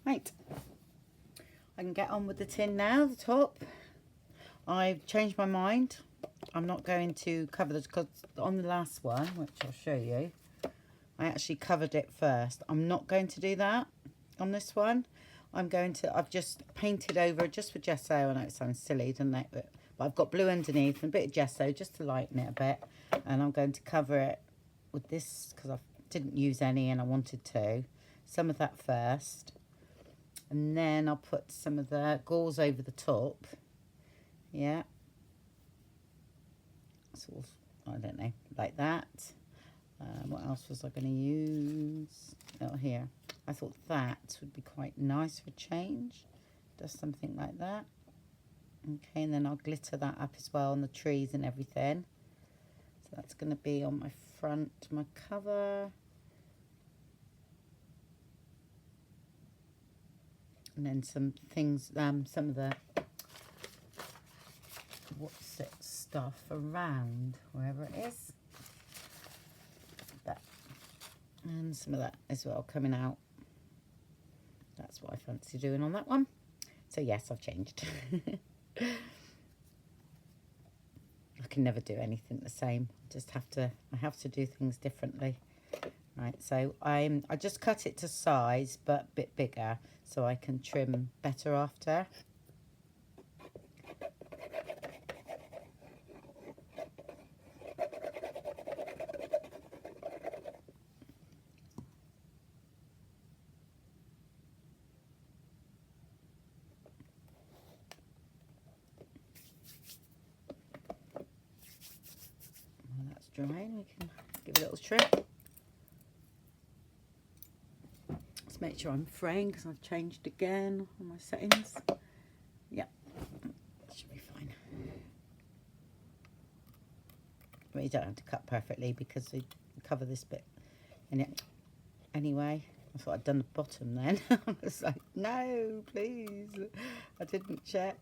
Right, I can get on with the tin now, the top. I've changed my mind. I'm not going to cover this because on the last one, which I'll show you, I actually covered it first. I'm not going to do that on this one. I've just painted over just with gesso. I know it sounds silly, doesn't it? But I've got blue underneath and a bit of gesso just to lighten it a bit. And I'm going to cover it with this because I didn't use any and I wanted to. Some of that first. And then I'll put some of the gauze over the top. Yeah. Sort of, I don't know, like that. What else was I going to use? Oh, here. I thought that would be quite nice for change. Just something like that. Okay, and then I'll glitter that up as well on the trees and everything. So that's going to be on my front, my cover. And then some things, some of the what's it stuff around wherever it is. That. And some of that as well coming out. That's what I fancy doing on that one. So yes, I've changed. I can never do anything the same. I have to do things differently. Right, so I just cut it to size, but a bit bigger, so I can trim better after. When that's drying, we can give it a little trim. Let's make sure I'm fraying because I've changed again on my settings. Yeah, should be fine. But you don't have to cut perfectly because we cover this bit in it anyway. I thought I'd done the bottom then. I was like, no, please. I didn't check.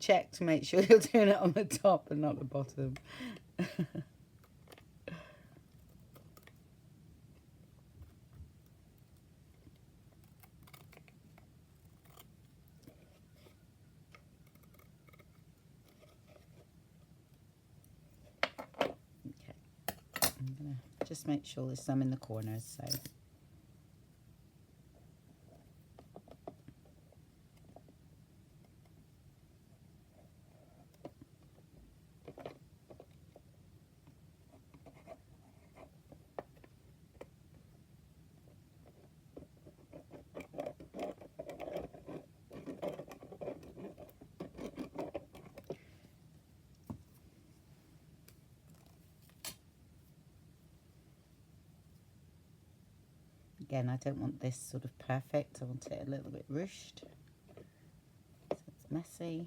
Check to make sure you're doing it on the top and not the bottom. Okay. I'm going to just make sure there's some in the corners. So. Again, I don't want this sort of perfect. I want it a little bit ruched. So it's messy.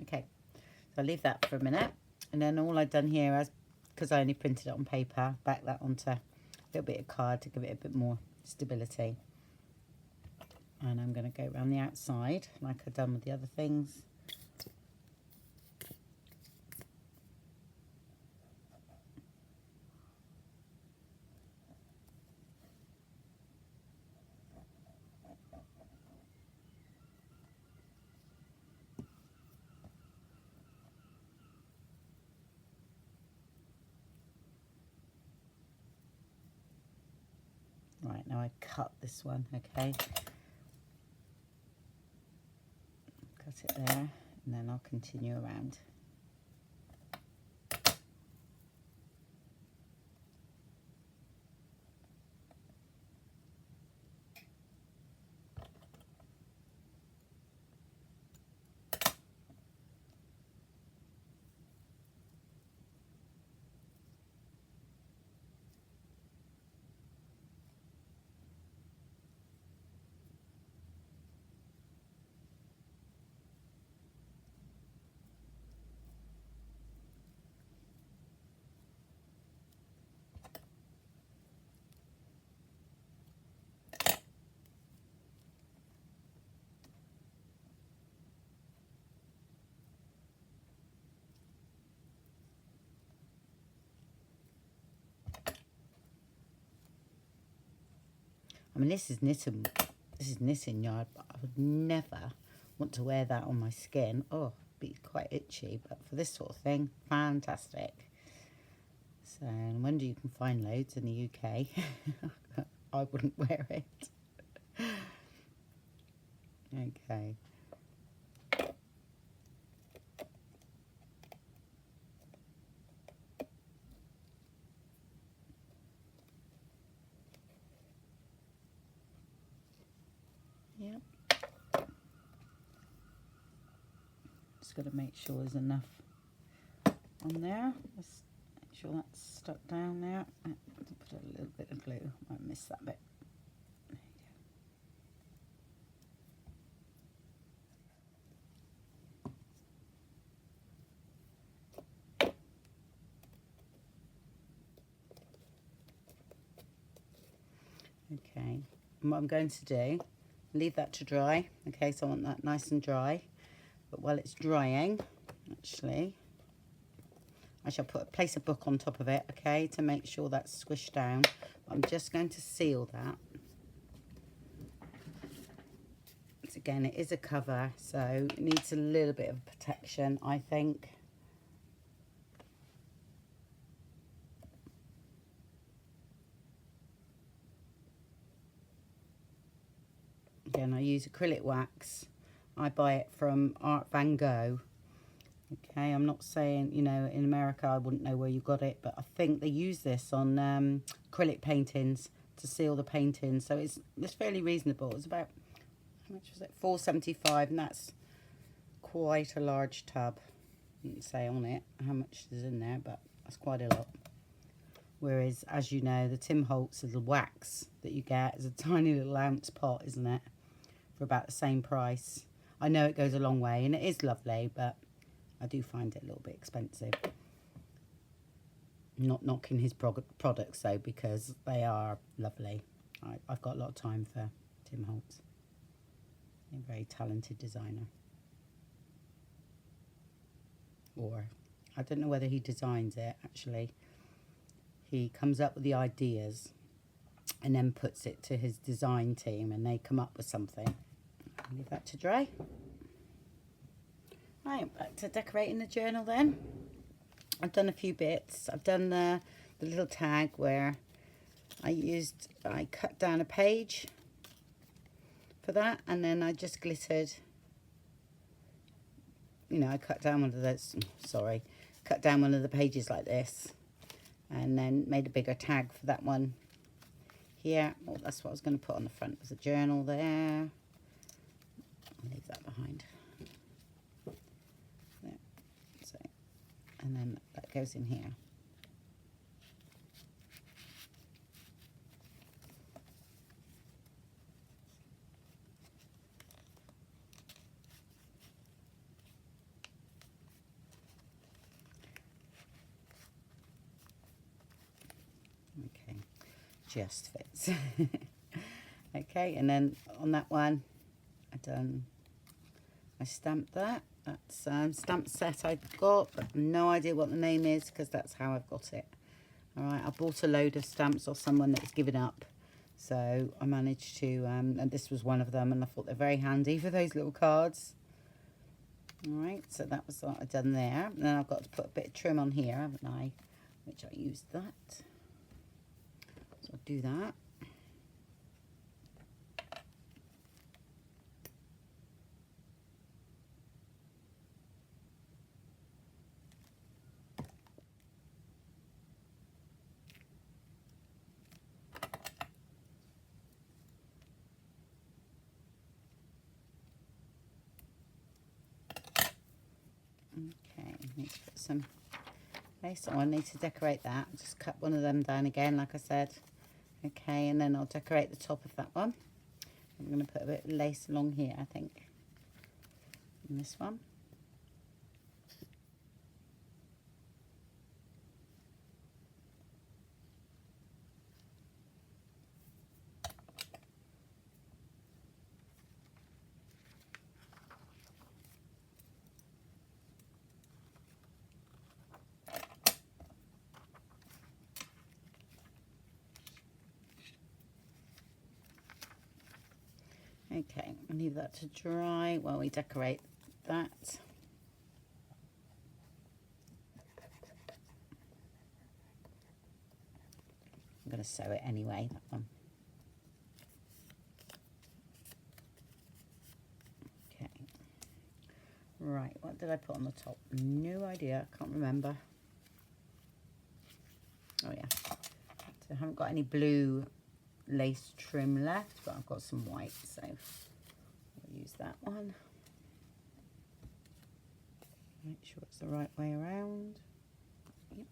Okay, so I'll leave that for a minute, and then all I've done here is, because I only printed it on paper, back that onto a little bit of card to give it a bit more stability. And I'm going to go around the outside like I've done with the other things. Right, now I cut this one, okay. Cut it there, and then I'll continue around. I mean, this is knitting yarn, but I would never want to wear that on my skin. Oh, it'd be quite itchy, but for this sort of thing, fantastic. So, no wonder you can find loads in the UK. I wouldn't wear it. Okay. Yep. Just got to make sure there's enough on there. Just make sure that's stuck down there. Put a little bit of glue. I missed that bit. Okay, and what I'm going to do, leave that to dry. Okay, so I want that nice and dry. But while it's drying, actually, I shall place a book on top of it, okay, to make sure that's squished down. I'm just going to seal that. Once again, it is a cover, so it needs a little bit of protection, I think. Again, I use acrylic wax. I buy it from Art Van Gogh. Okay, I'm not saying, you know, in America I wouldn't know where you got it, but I think they use this on acrylic paintings to seal the paintings. So it's fairly reasonable. It's about, how much was it? $4.75, and that's quite a large tub. You can say on it how much is in there, but that's quite a lot. Whereas, as you know, the Tim Holtz little wax that you get is a tiny little ounce pot, isn't it? For about the same price. I know it goes a long way, and it is lovely, but I do find it a little bit expensive. Not knocking his products though, because they are lovely. I've got a lot of time for Tim Holtz. He's a very talented designer. Or, I don't know whether he designs it, actually. He comes up with the ideas and then puts it to his design team, and they come up with something. Leave that to dry. Right, back to decorating the journal then. I've done a few bits. I've done the little tag where I cut down a page for that, and then I just glittered, you know, I cut down one of those, cut down one of the pages like this, and then made a bigger tag for that one here. Oh, that's what I was going to put on the front, was a journal there. I'll leave that behind. There. So, and then that goes in here. Okay, just fits. Okay, and then on that one, I stamped that. That's a stamp set I got, but no idea what the name is because that's how I've got it. All right, I bought a load of stamps off someone that's given up, so I managed to, and this was one of them, and I thought they're very handy for those little cards. All right, so that was what I've done there. And then I've got to put a bit of trim on here, haven't I? Which I used that. So I'll do that. Okay, need to put some lace on. I need to decorate that. Just cut one of them down again, like I said. Okay, and then I'll decorate the top of that one. I'm going to put a bit of lace along here, I think, in this one. Okay, leave that to dry while we decorate that. I'm going to sew it anyway, that one. Okay. Right, what did I put on the top? No idea, I can't remember. Oh yeah, so I haven't got any blue lace trim left, but I've got some white, so I'll use that one. Make sure it's the right way around. Yep.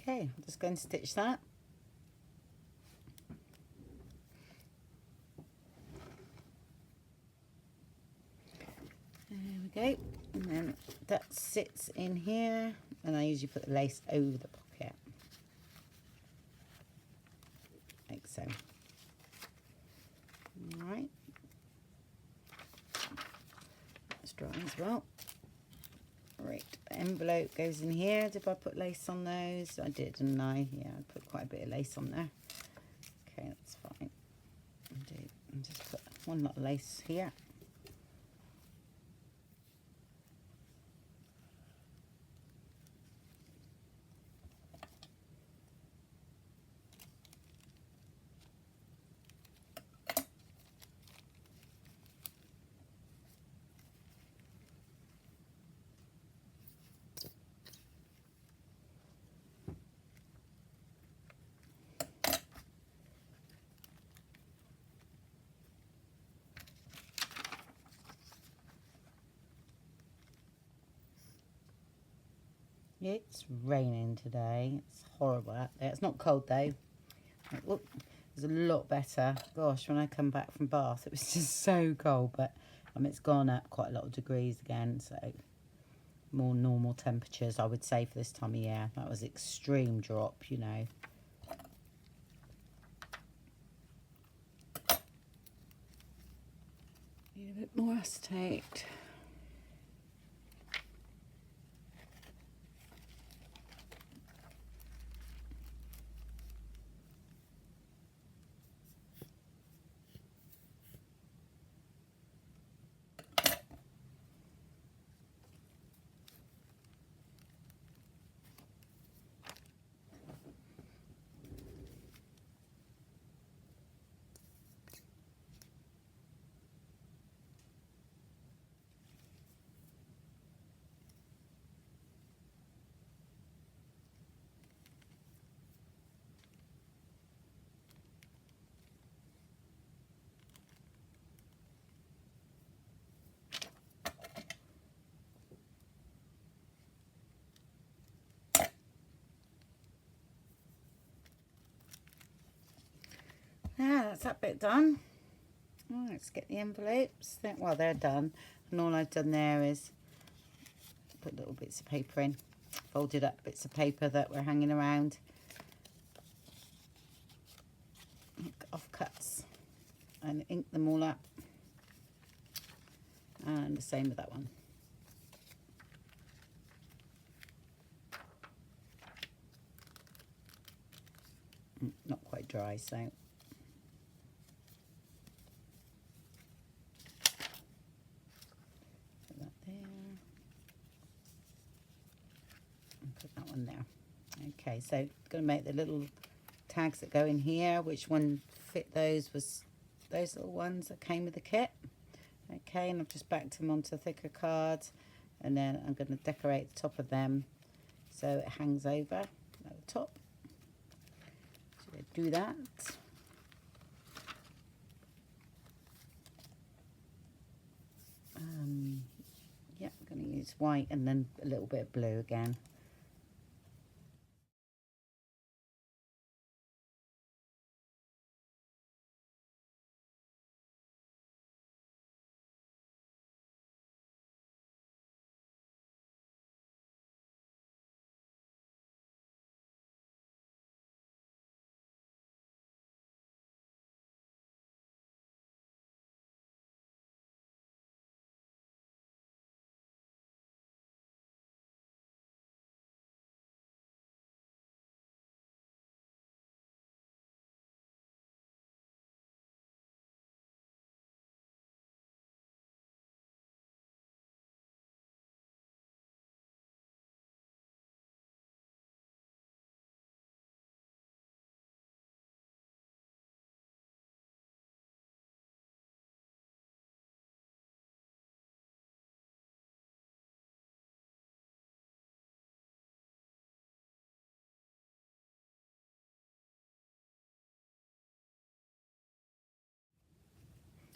Okay, I'm just going to stitch that. There we go. And then that sits in here, and I usually put the lace over the pocket, like so. All right. That's dry as well. Right, the envelope goes in here. Did I put lace on those? I did, didn't I? Yeah, I put quite a bit of lace on there. Okay, that's fine. And just put one lot of lace here. It's raining today. It's horrible out there. It's not cold though. Look, it's a lot better. Gosh, when I come back from Bath, it was just so cold. But it's gone up quite a lot of degrees again. So more normal temperatures, I would say, for this time of year. That was extreme drop, you know. Need a bit more acetate. Yeah, that's that bit done. Oh, let's get the envelopes. Well, they're done. And all I've done there is put little bits of paper in. Folded up bits of paper that were hanging around. Offcuts. And ink them all up. And the same with that one. Not quite dry, so... put that there. And put that one there. Okay, so going to make the little tags that go in here. Which one fit those was those little ones that came with the kit. Okay, and I've just backed them onto thicker cards, and then I'm going to decorate the top of them so it hangs over at the top. So I do that. Yeah, I'm going to use white and then a little bit of blue again.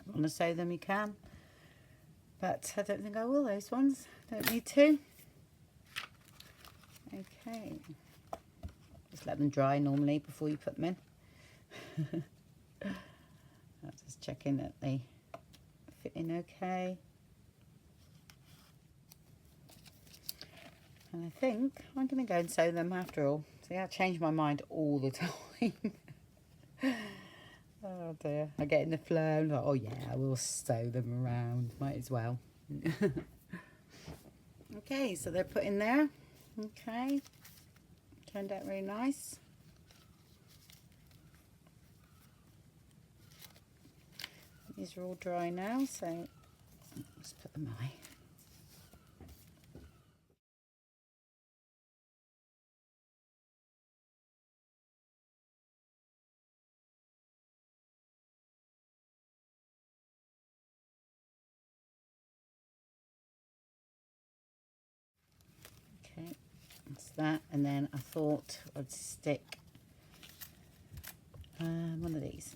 Want to sew them, you can, but I don't think I will. Those ones don't need to. Okay, just let them dry normally before you put them in. I'll just check in that they fit in okay. And I think I'm going to go and sew them after all. See, I change my mind all the time. Oh dear, I get in the flow and like, oh yeah, I will sew them around, might as well. Okay, so they're put in there. Okay, turned out really nice. These are all dry now, so let's put them away. Okay, that's that, and then I thought I'd stick one of these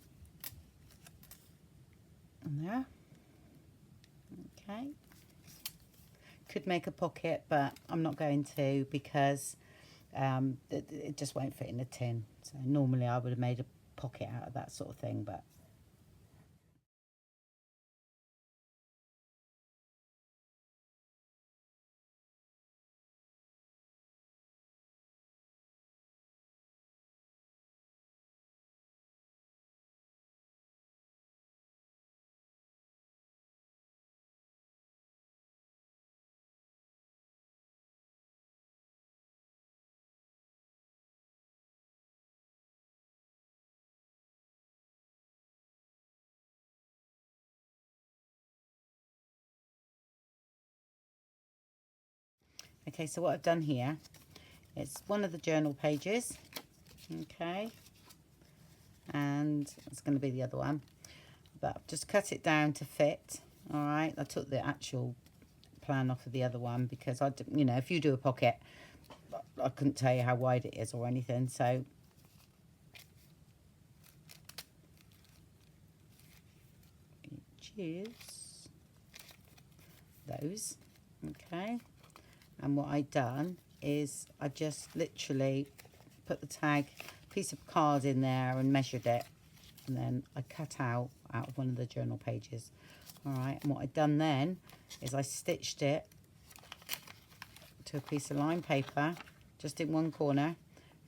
on there. Okay, could make a pocket, but I'm not going to because it just won't fit in a tin. So normally I would have made a pocket out of that sort of thing, but okay, so what I've done here, it's one of the journal pages, okay, and it's going to be the other one, but I've just cut it down to fit. All right, I took the actual plan off of the other one because I, you know, if you do a pocket, I couldn't tell you how wide it is or anything, so choose those, okay. And what I done is I just literally put the tag piece of card in there and measured it, and then I cut out of one of the journal pages. All right, and what I done then is I stitched it to a piece of lined paper just in one corner,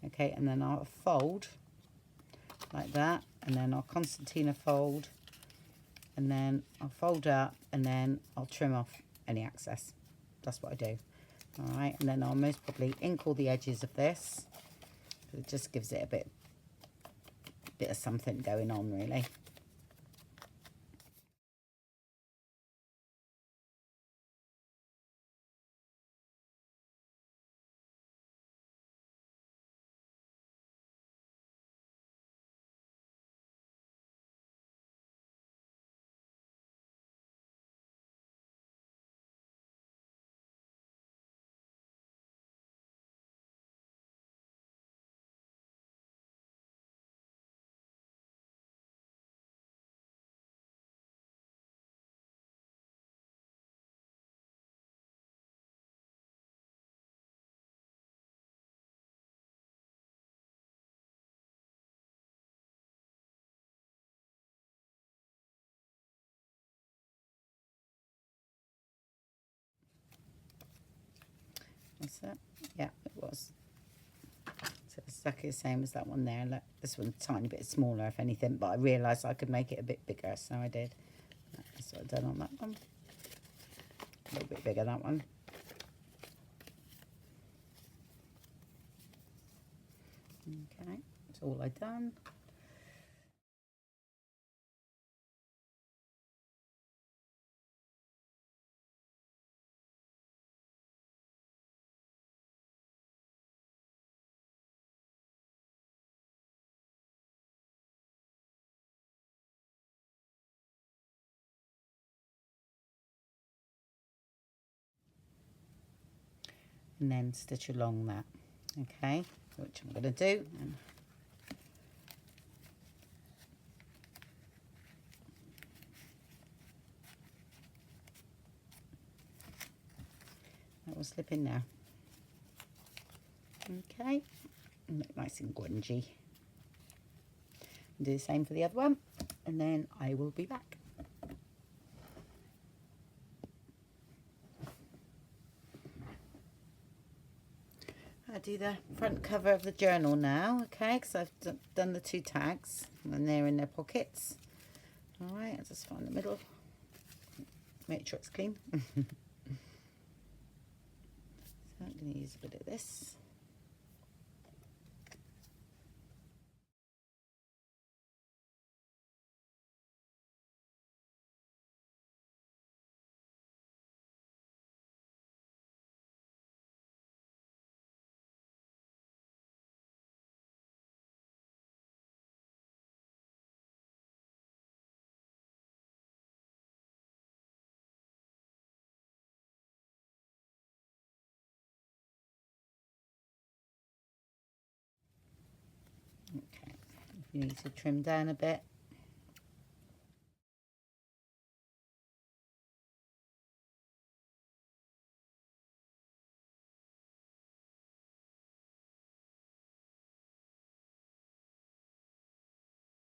okay, and then I'll fold like that, and then I'll concertina fold, and then I'll fold up, and then I'll trim off any excess. That's what I do. All right, and then I'll most probably ink all the edges of this. It just gives it a bit of something going on, really. Was it? Yeah, it was. So it's exactly the same as that one there. Look, this one's a tiny bit smaller, if anything, but I realised I could make it a bit bigger, so I did. That's what I've done on that one. A little bit bigger, that one. Okay, that's all I've done. And then stitch along that. Okay, which I'm going to do. And that will slip in now. Okay, and look nice and grungy. Do the same for the other one, and then I will be back. I do the front cover of the journal now, okay, because I've done the 2 tags and they're in their pockets. All right, I'll just find the middle, make sure it's clean. So I'm going to use a bit of this. Okay, if you need to trim down a bit.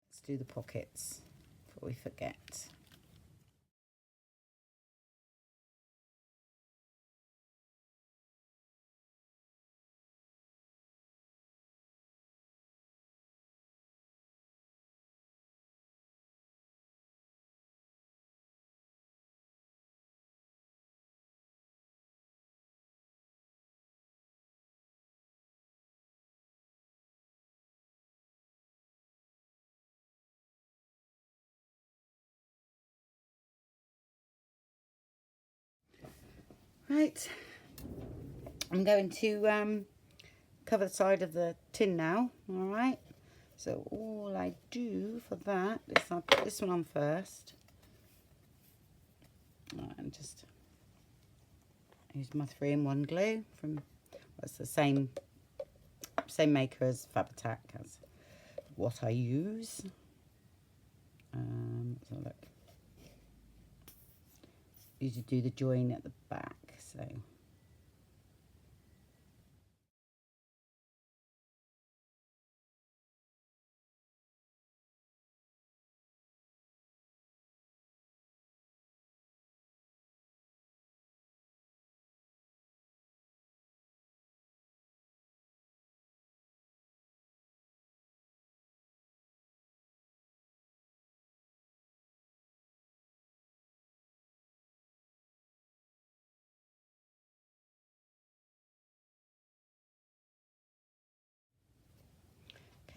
Let's do the pockets before we forget. Right, I'm going to cover the side of the tin now, all right? So all I do for that is I put this one on first. And just use my 3-in-1 glue from, it's the same maker as Fab-O-Tac, as what I use. Let's have a look. Usually do the join at the back, so.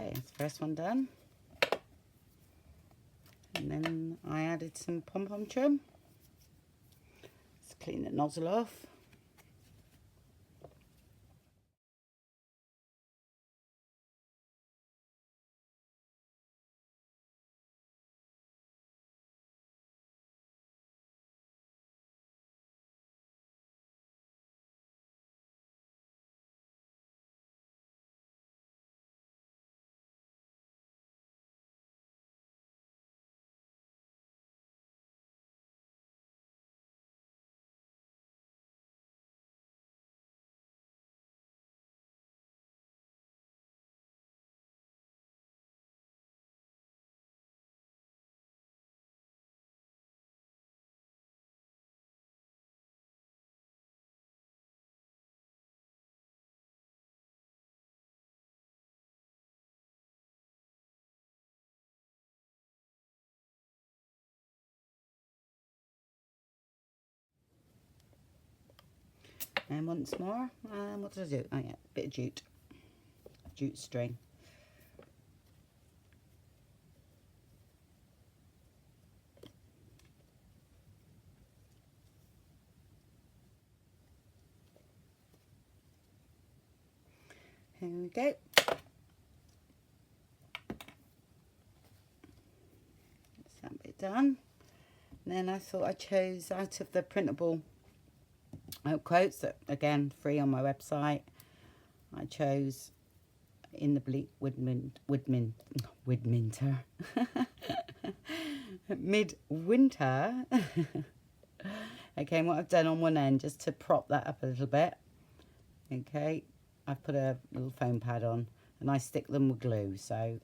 Okay, that's the first one done. And then I added some pom-pom trim. Let's clean the nozzle off. And once more, what did I do? Oh yeah, bit of jute string. Here we go. That's that bit done. And then I thought I chose out of the printable quotes that, again, free on my website. I chose in the bleak midwinter midwinter. Okay, and what I've done on one end just to prop that up a little bit. Okay, I've put a little foam pad on and I stick them with glue. So,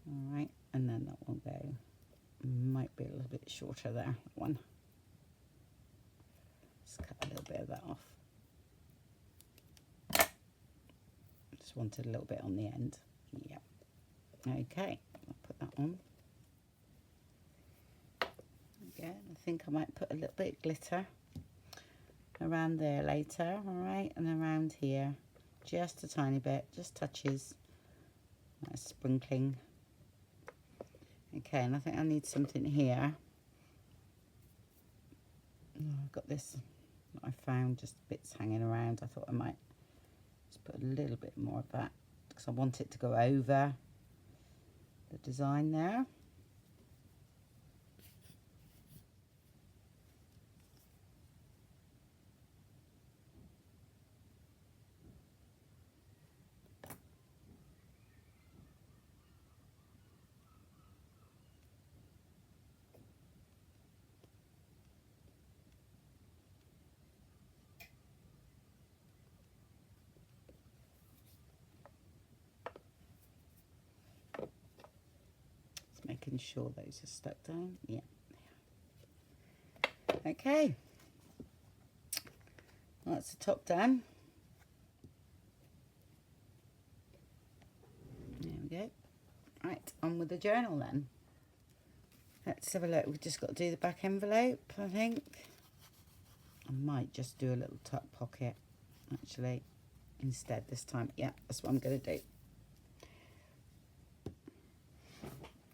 all right, and then that will go. Might be a little bit shorter there. That one. Just cut a little bit of that off. Just wanted a little bit on the end. Yeah. Okay, I'll put that on. Again, I think I might put a little bit of glitter around there later. All right, and around here, just a tiny bit, just touches. Nice sprinkling. Okay, and I think I need something here. Oh, I've got this that I found, just bits hanging around. I thought I might just put a little bit more of that because I want it to go over the design there. Making sure those are stuck down. Yeah. Okay. Well, that's the top done. There we go. Right, on with the journal then. Let's have a look. We've just got to do the back envelope, I think. I might just do a little tuck pocket, actually, instead this time. Yeah, that's what I'm going to do.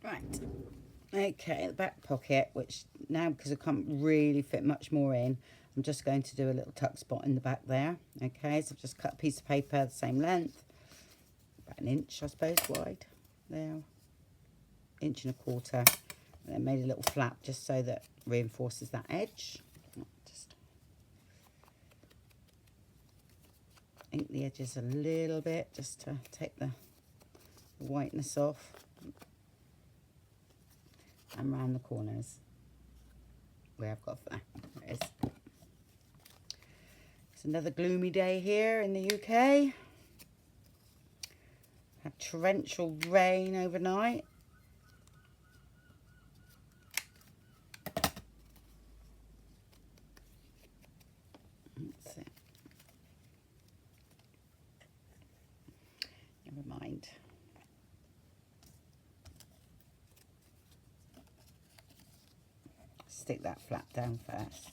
Right, okay, the back pocket, which now, because I can't really fit much more in, I'm just going to do a little tuck spot in the back there. Okay, so I've just cut a piece of paper the same length, about 1 inch, I suppose, wide. There, 1.25 inches, and then made a little flap just so that reinforces that edge. Just ink the edges a little bit just to take the whiteness off. And round the corners where I've got there. There it is. It's another gloomy day here in the UK. Had torrential rain overnight. That's it. Never mind. Stick that flap down first.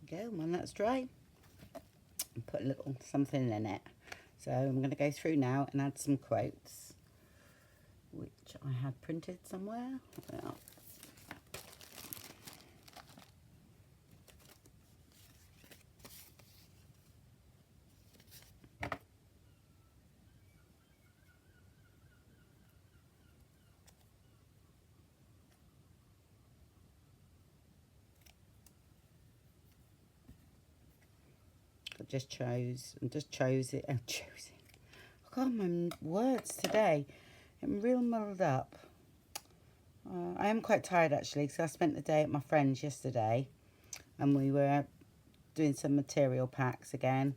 Go, when that's dry, and put a little something in it. So I'm going to go through now and add some quotes, which I had printed somewhere. Well, I just chose it. Oh, chose it. I can't remember words today. I'm real muddled up. I am quite tired actually, because I spent the day at my friend's yesterday, and we were doing some material packs again,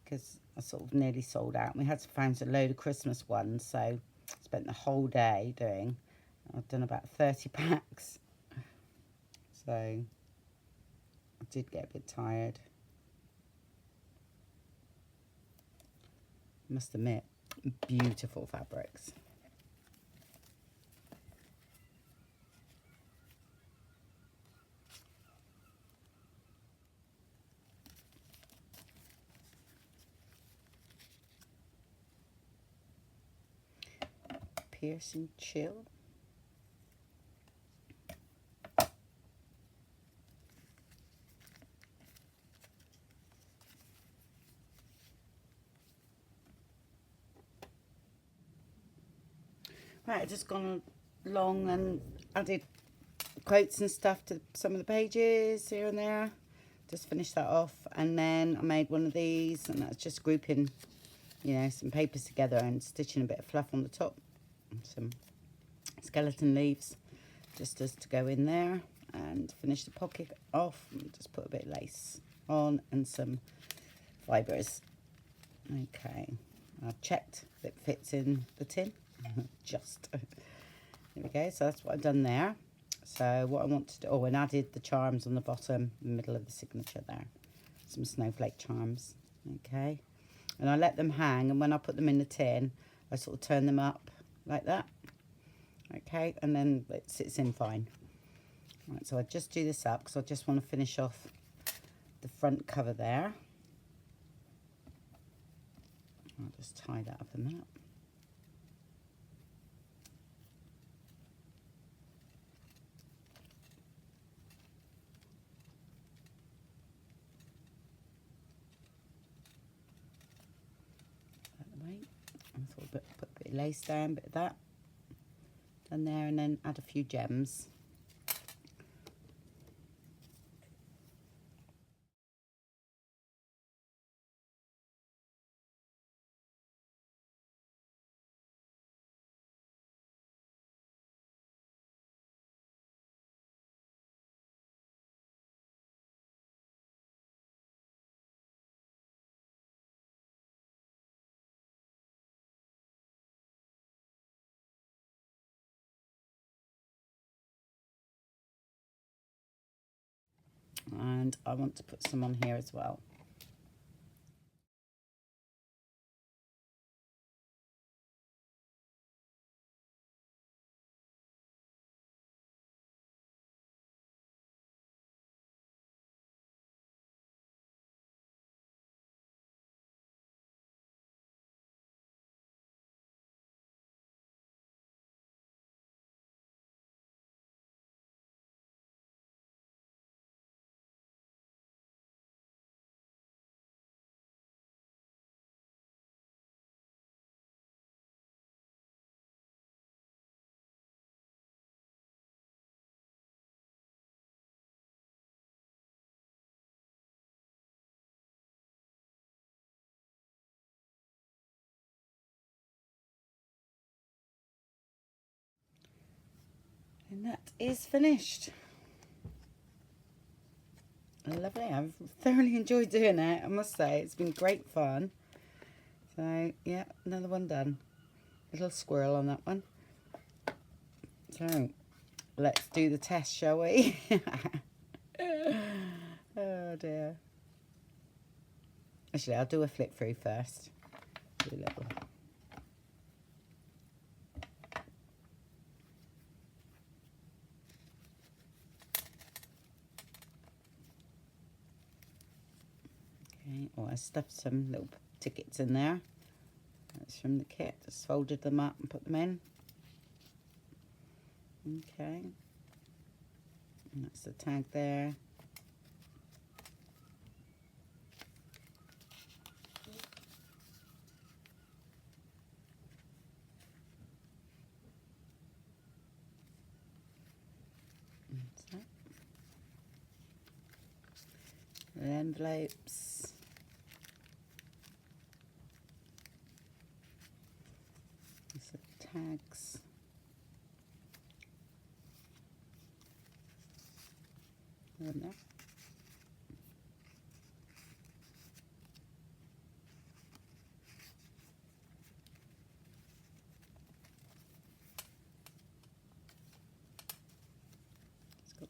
because I sort of nearly sold out. We had to find a load of Christmas ones, so Spent the whole day doing. I've done about 30 packs. So I did get a bit tired. Must admit, beautiful fabrics. Pierce and Chill. Right, I've just gone along and added quotes and stuff to some of the pages here and there. Just finished that off, and then I made one of these, and that's just grouping, you know, some papers together and stitching a bit of fluff on the top. And some skeleton leaves just as to go in there, and finish the pocket off and just put a bit of lace on and some fibres. Okay, I've checked that it fits in the tin. Just there we go. So that's what I've done there. So what I want to do, oh, and added the charms on the bottom, the middle of the signature there, some snowflake charms. Okay, and I let them hang, and when I put them in the tin, I sort of turn them up like that. Okay, and then it sits in fine. Right, so I just do this up because I just want to finish off the front cover there. I'll just tie that up a minute. I thought put a bit of lace down, a bit of that done there, and then add a few gems. And I want to put some on here as well. And that is finished. Lovely. I've thoroughly enjoyed doing it, I must say. It's been great fun. So, yeah, another one done. Little squirrel on that one. So, let's do the test, shall we? Oh, dear. Actually, I'll do a flip through first. Do a little... Okay, well, I stuffed some little tickets in there. That's from the kit. Just folded them up and put them in. Okay. And that's the tag there. That's that. The envelopes. Some tags. There.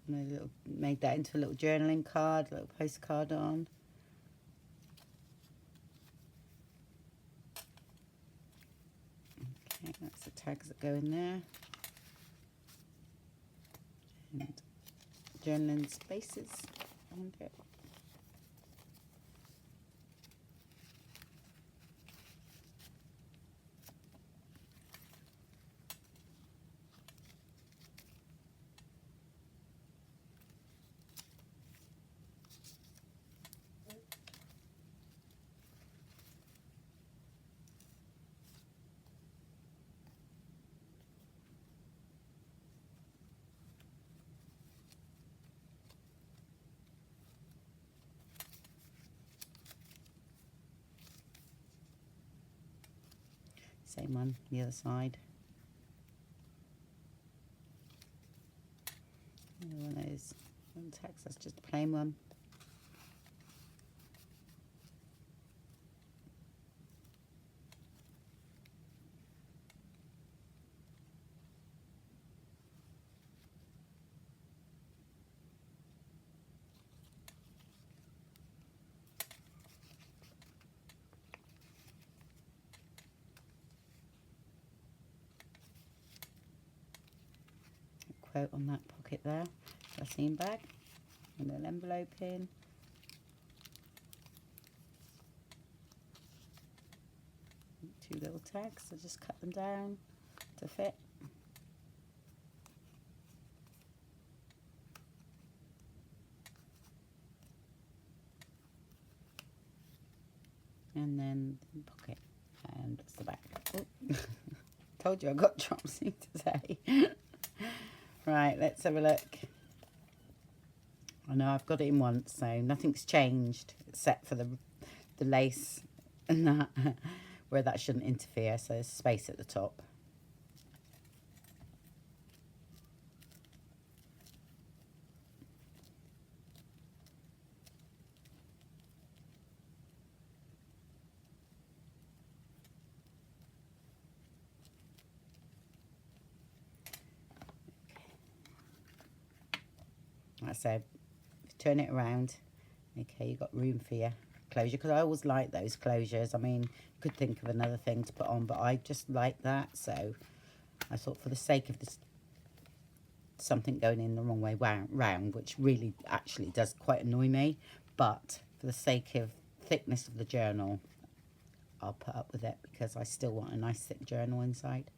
And made that into a little journaling card, a little postcard on. Okay, that's the tags that go in there. And journaling spaces on it. Same one, the other side. One of those tags, that's just a plain one. Quote on that pocket there, seam bag, and an envelope in. Two little tags, so just cut them down to fit. And then the pocket, and that's the back. Oh. Told you I got dropsy today. Right, let's have a look. I know I've got it in once, so nothing's changed except for the lace and that, where that shouldn't interfere, so there's space at the top. Like I said, turn it around. Okay, you've got room for your closure, because I always like those closures. I mean, you could think of another thing to put on, but I just like that. So I thought, for the sake of this, something going in the wrong way round, which really actually does quite annoy me, but for the sake of thickness of the journal, I'll put up with it, because I still want a nice thick journal inside.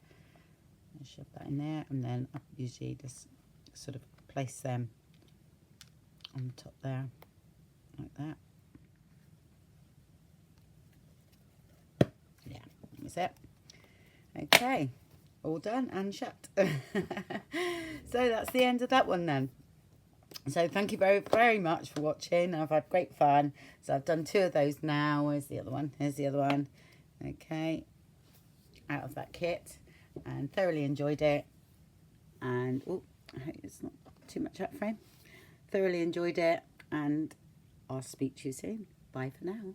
I'll shove that in there, and then I usually just sort of place them on the top there, like that. Yeah, that's it. Okay, all done and shut. So that's the end of that one then. So thank you very, very much for watching. I've had great fun. So I've done 2 of those now. Where's the other one? Here's the other one. Okay, out of that kit, and thoroughly enjoyed it. And oh, I hope it's not too much out of frame. Thoroughly enjoyed it, and I'll speak to you soon. Bye for now.